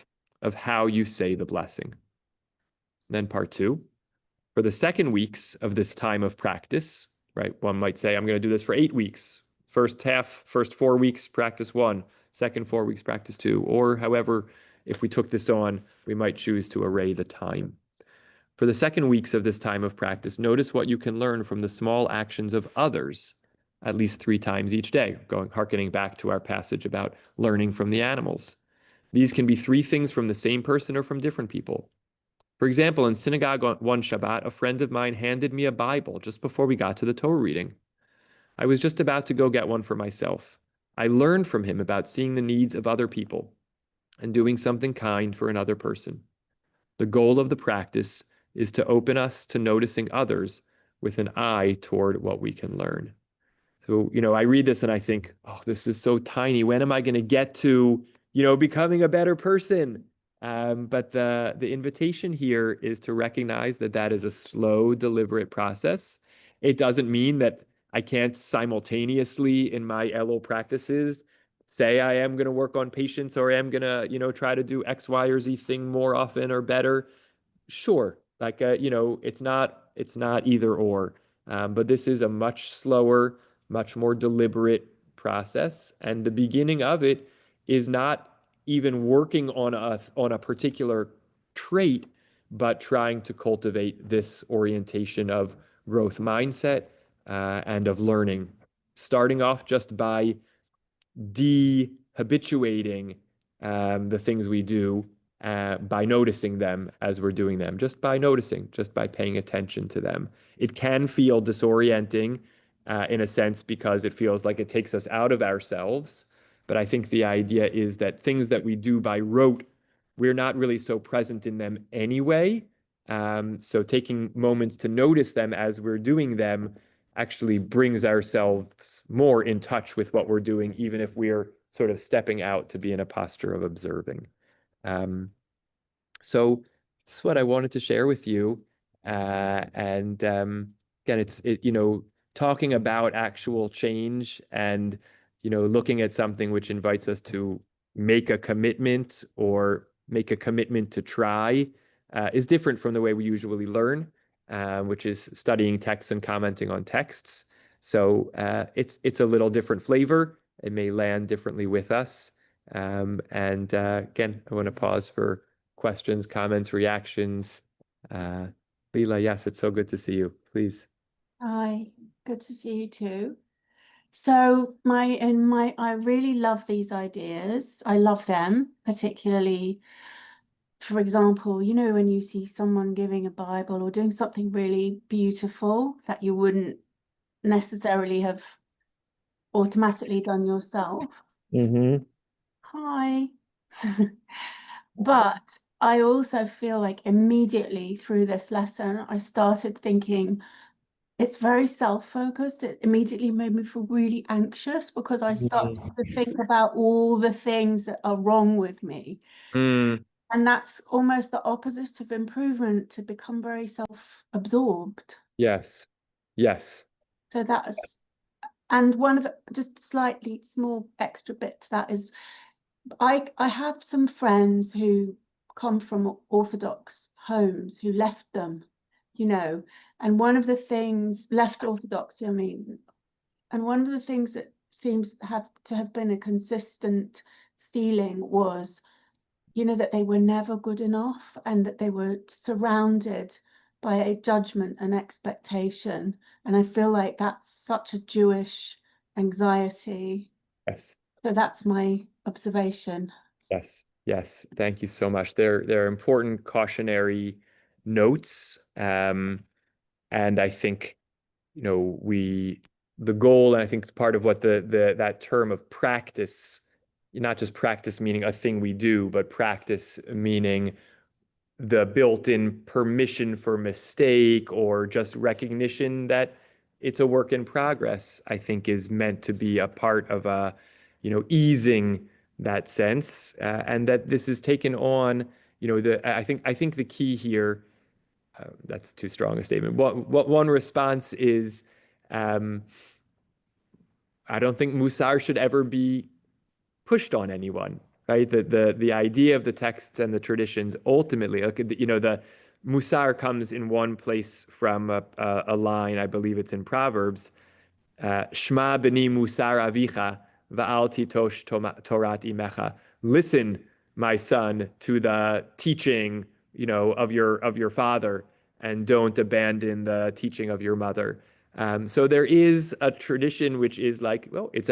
of how you say the blessing. Then part two, for the second weeks of this time of practice, right? One might say, I'm going to do this for 8 weeks. First 4 weeks, practice 1. Second 4 weeks, practice 2. Or however, if we took this on, we might choose to array the time. For the second weeks of this time of practice, notice what you can learn from the small actions of others at least 3 times each day, hearkening back to our passage about learning from the animals. These can be 3 things from the same person or from different people. For example, in synagogue on one Shabbat, a friend of mine handed me a Bible just before we got to the Torah reading. I was just about to go get one for myself. I learned from him about seeing the needs of other people and doing something kind for another person. The goal of the practice is to open us to noticing others with an eye toward what we can learn. So, I read this and I think, oh, this is so tiny. When am I going to get to, becoming a better person? But the invitation here is to recognize that that is a slow, deliberate process. It doesn't mean that I can't simultaneously in my Elul practices say I am going to work on patience or I am going to, try to do X, Y, or Z thing more often or better. Sure, like it's not either or, but this is a much slower, much more deliberate process, and the beginning of it is not even working on a particular trait, but trying to cultivate this orientation of growth mindset and of learning, starting off just by de-habituating the things we do by noticing them as we're doing them, just by noticing, just by paying attention to them. It can feel disorienting in a sense because it feels like it takes us out of ourselves. But I think the idea is that things that we do by rote, we're not really so present in them anyway. So taking moments to notice them as we're doing them actually brings ourselves more in touch with what we're doing, even if we're sort of stepping out to be in a posture of observing. Um, so that's what I wanted to share with you. And again, talking about actual change and, looking at something which invites us to make a commitment or make a commitment to try is different from the way we usually learn, which is studying texts and commenting on texts. So it's a little different flavor. It may land differently with us. And again, I want to pause for questions, comments, reactions. Uh, Leela, yes, it's so good to see you. Please. Hi, good to see you too. I really love these ideas. I love them, particularly, for example, when you see someone giving a Bible or doing something really beautiful that you wouldn't necessarily have automatically done yourself. Mm-hmm. Hi. But I also feel like immediately through this lesson, I started thinking, it's very self-focused. It immediately made me feel really anxious because I started to think about all the things that are wrong with me. Mm, And that's almost the opposite of improvement, to become very self-absorbed. yes. Yes. So and one of just slightly small extra bit to that is I have some friends who come from Orthodox homes who left them, and one of the things, left Orthodoxy, I mean, and one of the things that seems to have been a consistent feeling was, that they were never good enough and that they were surrounded by a judgment and expectation. And I feel like that's such a Jewish anxiety. Yes. So that's my observation. Yes. Yes. Thank you so much. They're important cautionary notes. And I think, the goal, and I think part of what that term of practice, not just practice meaning a thing we do, but practice meaning the built-in permission for mistake or just recognition that it's a work in progress, I think is meant to be a part of easing that sense, and that this is taken on, I think the key here, that's too strong a statement. What one response is, um, I don't think Mussar should ever be pushed on anyone, right? The idea of the texts and the traditions ultimately, like, the Mussar comes in one place from a line, I believe it's in Proverbs, Shma b'ni musar avicha va'al titosh torat imecha. Listen, my son, to the teaching, of your father, and don't abandon the teaching of your mother. So there is a tradition which is like, well, it's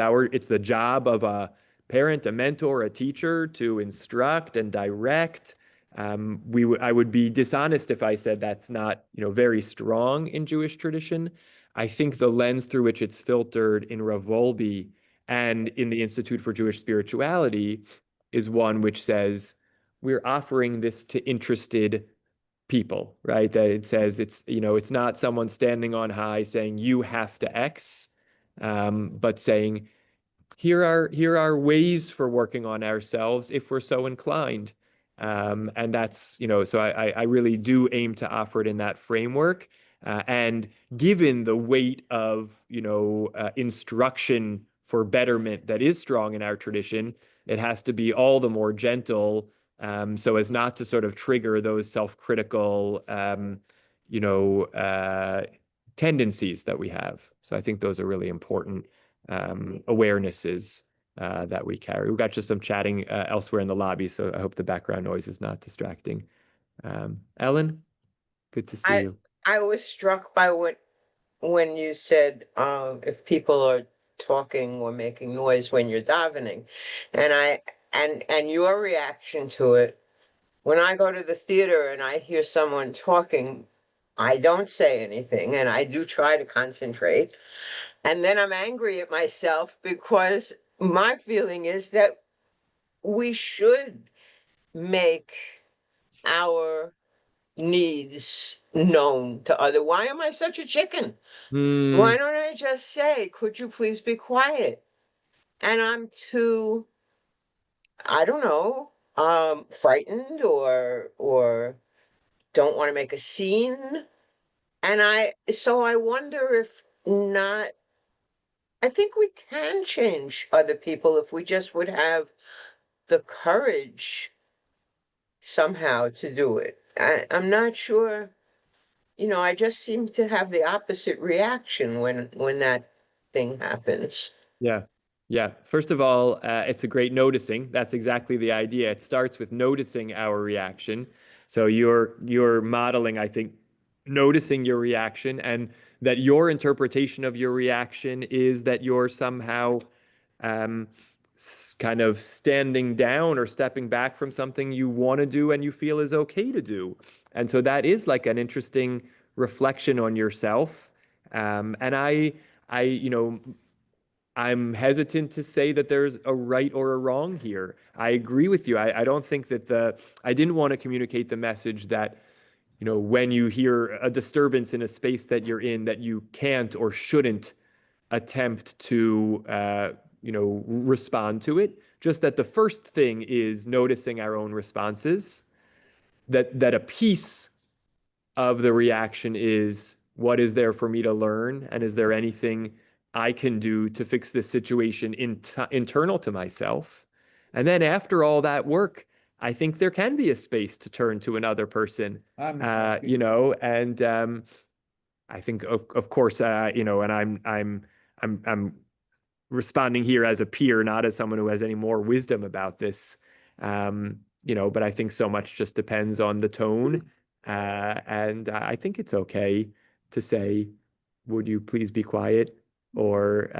the job of a parent, a mentor, a teacher to instruct and direct. I would be dishonest if I said that's not, very strong in Jewish tradition. I think the lens through which it's filtered in Rav Wolbe and in the Institute for Jewish Spirituality is one which says we're offering this to interested people, right? That it says it's not someone standing on high saying you have to X, but saying here are ways for working on ourselves if we're so inclined. And that's, so I really do aim to offer it in that framework. And given the weight of, instruction for betterment that is strong in our tradition, it has to be all the more gentle, so as not to sort of trigger those self-critical, you know, uh, tendencies that we have. So I think those are really important awarenesses that we carry. We've got just some chatting elsewhere in the lobby, so I hope the background noise is not distracting. Ellen, good to see you. I was struck by when you said if people are talking or making noise when you're davening, and your reaction to it. When I go to the theater and I hear someone talking, I don't say anything and I do try to concentrate. And then I'm angry at myself because my feeling is that we should make our needs known to other. Why am I such a chicken? Why don't I just say, could you please be quiet? And I'm too, I don't know, frightened or don't want to make a scene. And so I wonder if not, I think we can change other people if we just would have the courage somehow to do it. I'm not sure, I just seem to have the opposite reaction when that thing happens. Yeah. Yeah. First of all, it's a great noticing. That's exactly the idea. It starts with noticing our reaction. So you're modeling, I think, noticing your reaction, and that your interpretation of your reaction is that you're somehow um, kind of standing down or stepping back from something you want to do and you feel is okay to do. And so that is like an interesting reflection on yourself. And I'm hesitant to say that there's a right or a wrong here. I agree with you. I don't think that I didn't want to communicate the message that, when you hear a disturbance in a space that you're in, that you can't or shouldn't attempt to, respond to it. Just that the first thing is noticing our own responses, that a piece of the reaction is what is there for me to learn? And is there anything I can do to fix this situation internal to myself? And then after all that work, I think there can be a space to turn to another person, and I think of course, and I'm responding here as a peer, not as someone who has any more wisdom about this. But I think so much just depends on the tone. And I think it's okay to say, would you please be quiet? Or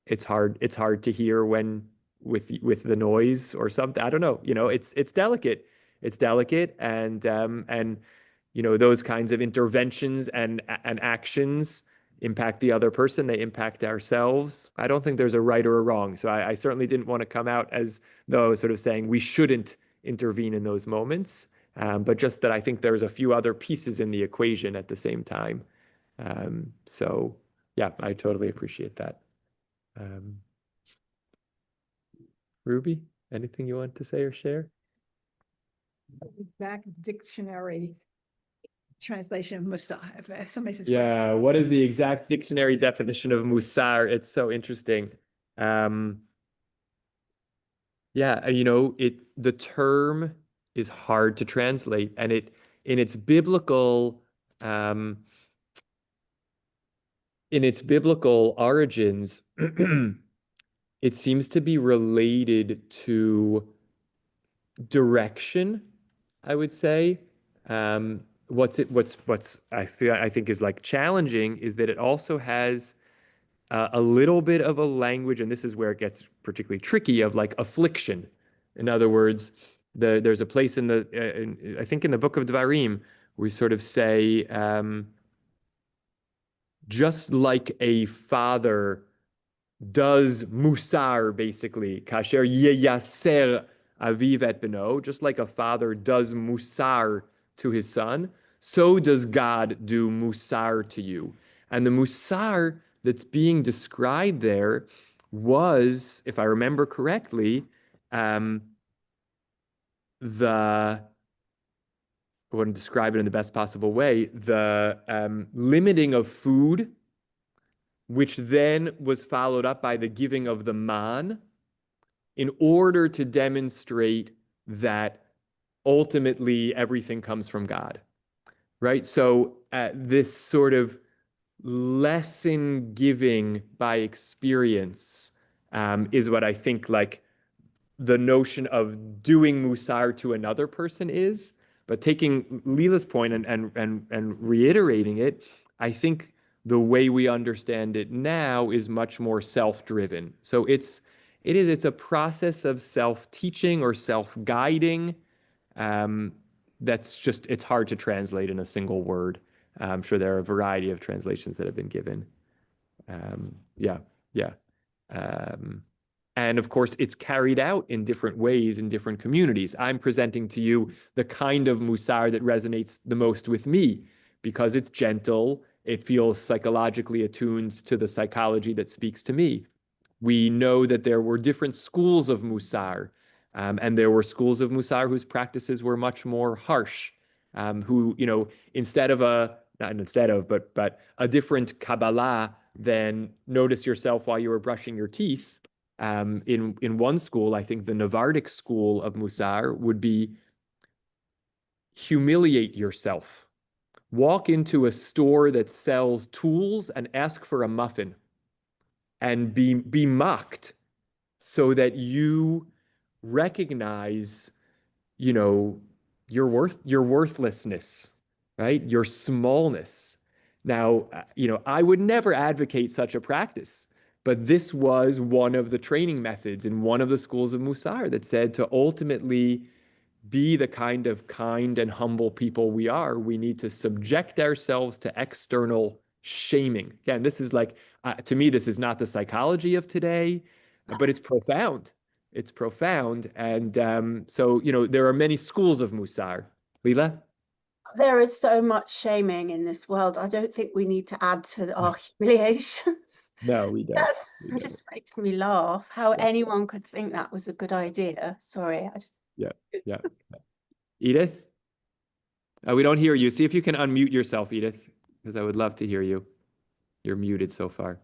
it's hard to hear when with the noise or something. I don't know. It's delicate. It's delicate, and those kinds of interventions and actions impact the other person, they impact ourselves. I don't think there's a right or a wrong. So I certainly didn't want to come out as though I was sort of saying we shouldn't intervene in those moments, but just that I think there's a few other pieces in the equation at the same time. So yeah, I totally appreciate that. Ruby, anything you want to say or share? Back dictionary translation of Mussar. If somebody says, Yeah, what is the exact dictionary definition of Mussar? It's so interesting. Yeah, the term is hard to translate, and in its biblical origins, it seems to be related to direction, I would say. What's I think is like challenging is that it also has a little bit of a language, and this is where it gets particularly tricky, of like affliction. In other words, there's a place I think in the book of Devarim, we sort of say, just like a father does Mussar, basically, kasher yeyaser aviv et beno, just like a father does Mussar to his son, so does God do Mussar to you. And the Mussar that's being described there was, if I remember correctly, I want to describe it in the best possible way, the limiting of food, which then was followed up by the giving of the man, in order to demonstrate that ultimately everything comes from God, right? So this sort of lesson giving by experience is what I think like the notion of doing Mussar to another person is. But taking Leela's point and reiterating it, I think the way we understand it now is much more self-driven. So it's a process of self-teaching or self-guiding. That's just, it's hard to translate in a single word. I'm sure there are a variety of translations that have been given. Yeah. And of course, it's carried out in different ways in different communities. I'm presenting to you the kind of Mussar that resonates the most with me because it's gentle. It feels psychologically attuned to the psychology that speaks to me. We know that there were different schools of Mussar, and there were schools of Mussar whose practices were much more harsh, who, instead of but a different Kabbalah than notice yourself while you were brushing your teeth. In one school, I think the Navardic school of Mussar would be humiliate yourself. Walk into a store that sells tools and ask for a muffin and be mocked so that you recognize, your worthlessness, right? Your smallness. Now, I would never advocate such a practice, but this was one of the training methods in one of the schools of Mussar that said to ultimately be the kind of kind and humble people we are, we need to subject ourselves to external shaming. Again, this is like, to me, this is not the psychology of today, but it's profound. It's profound. And so, there are many schools of Mussar. Leela? There is so much shaming in this world. I don't think we need to add to our humiliations. No, we don't. That just makes me laugh. How anyone could think that was a good idea. Sorry, I just. Yeah. Edith? We don't hear you. See if you can unmute yourself, Edith, because I would love to hear you. You're muted so far.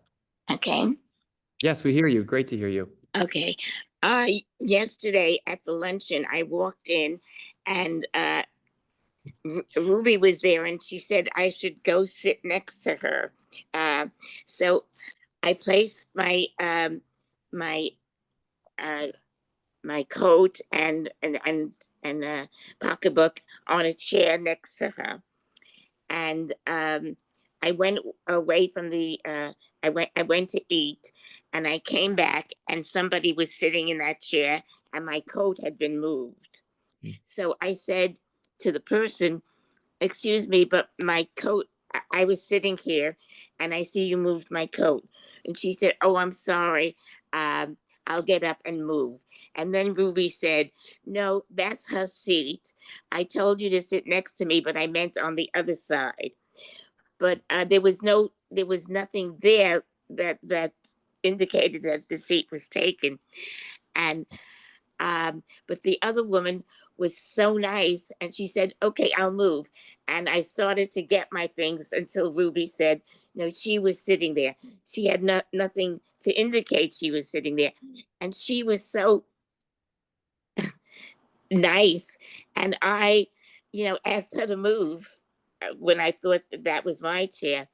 Okay. Yes, we hear you. Great to hear you. Okay. Yesterday at the luncheon, I walked in and Ruby was there and she said I should go sit next to her. So I placed my my coat and pocketbook on a chair next to her, and I went away from the. I went to eat, and I came back, and somebody was sitting in that chair, and my coat had been moved. So I said to the person, "Excuse me, but my coat. I was sitting here, and I see you moved my coat." And she said, "Oh, I'm sorry. I'll get up and move." And then Ruby said, "No, that's her seat. I told you to sit next to me, but I meant on the other side." But there was nothing there that indicated that the seat was taken. And but the other woman was so nice, and she said, "Okay, I'll move." And I started to get my things until Ruby said, "No, she was sitting there. She had nothing to indicate she was sitting there." And she was so nice. And I, asked her to move when I thought that was my chair.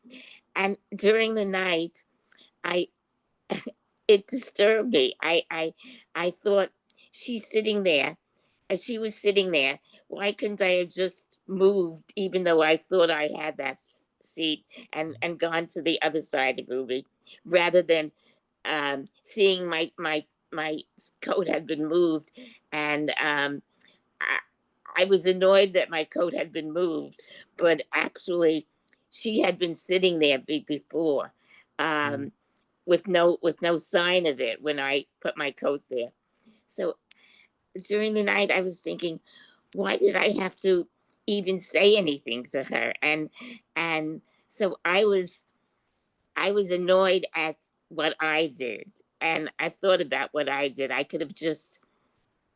And during the night, it disturbed me. I thought, she's sitting there. She was sitting there. Why couldn't I have just moved, even though I thought I had that seat, and gone to the other side of Ruby, rather than seeing my coat had been moved, and I was annoyed that my coat had been moved, but actually, she had been sitting there before, with no sign of it when I put my coat there. So during the night, I was thinking, why did I have to even say anything to her. And so I was annoyed at what I did. And I thought about what I did. I could have just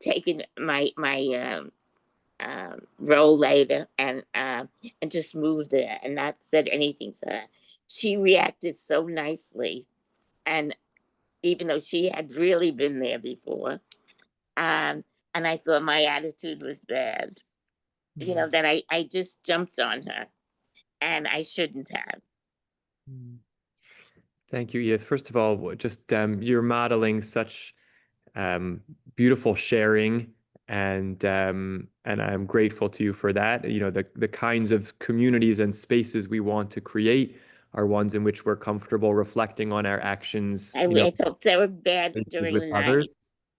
taken my role later and just moved there and not said anything to her. She reacted so nicely, and even though she had really been there before, and I thought my attitude was bad. You know, that I just jumped on her, and I shouldn't have. Thank you, Edith. First of all, just you're modeling such beautiful sharing, and I'm grateful to you for that. You know, the kinds of communities and spaces we want to create are ones in which we're comfortable reflecting on our actions, I felt they were bad spaces during with the others. night.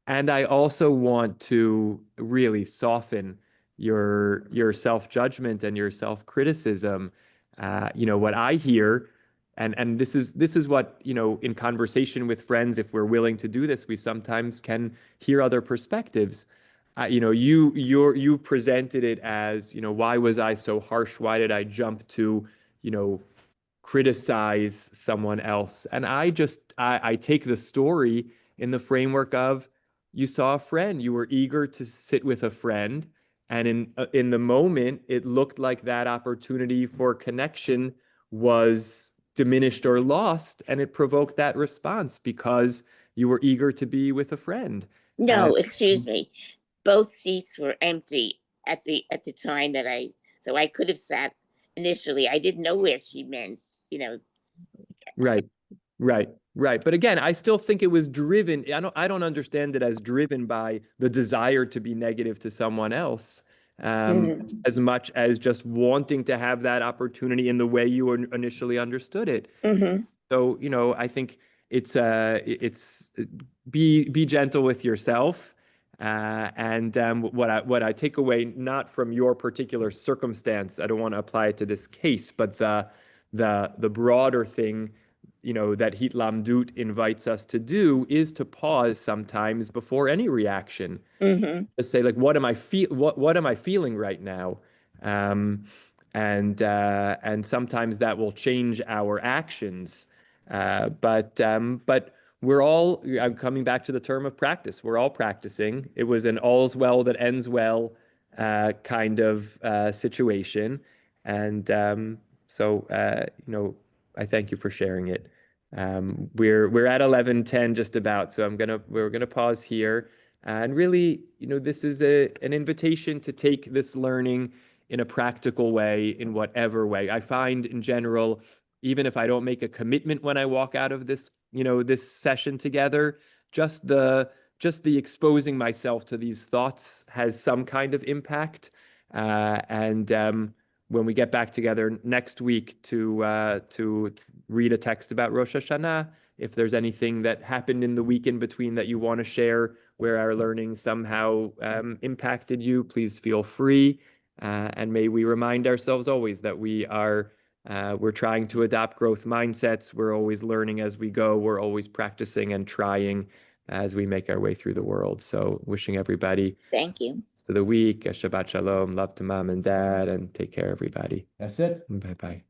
And I also want to really soften your self-judgment and your self-criticism. You know, what I hear, and this is what, you know, in conversation with friends, if we're willing to do this, we sometimes can hear other perspectives. You know, you presented it as, you know, why was I so harsh? Why did I jump to, you know, criticize someone else? And I take the story in the framework of, you saw a friend, you were eager to sit with a friend, and in the moment it looked like that opportunity for connection was diminished or lost, and it provoked that response because you were eager to be with a friend. No, excuse me. Both seats were empty at the time that so I could have sat initially. I didn't know where she meant, you know. Right, right, right. But again, I still think it was driven. I don't understand it as driven by the desire to be negative to someone else, as much as just wanting to have that opportunity in the way you initially understood it. So, you know, I think it's be gentle with yourself. And what I take away, not from your particular circumstance, I don't want to apply it to this case, but the broader thing, you know, that Hitlamdut invites us to do is to pause sometimes before any reaction. Just say, like, what am I feeling right now? And sometimes that will change our actions. But I'm coming back to the term of practice. We're all practicing. It was an all's well that ends well kind of situation. And you know, I thank you for sharing it. We're at 11:10 just about, so we're gonna pause here. And really, you know, this is an invitation to take this learning in a practical way, in whatever way. I find in general, even if I don't make a commitment when I walk out of this, you know, this session together, just the exposing myself to these thoughts has some kind of impact. And when we get back together next week to read a text about Rosh Hashanah, if there's anything that happened in the week in between that you want to share, where our learning somehow impacted you, please feel free. And may we remind ourselves always that we're trying to adopt growth mindsets. We're always learning as we go. We're always practicing and trying as we make our way through the world. So wishing everybody Thank you. to the week, a Shabbat Shalom, love to mom and dad, and take care, everybody. That's it. Bye-bye.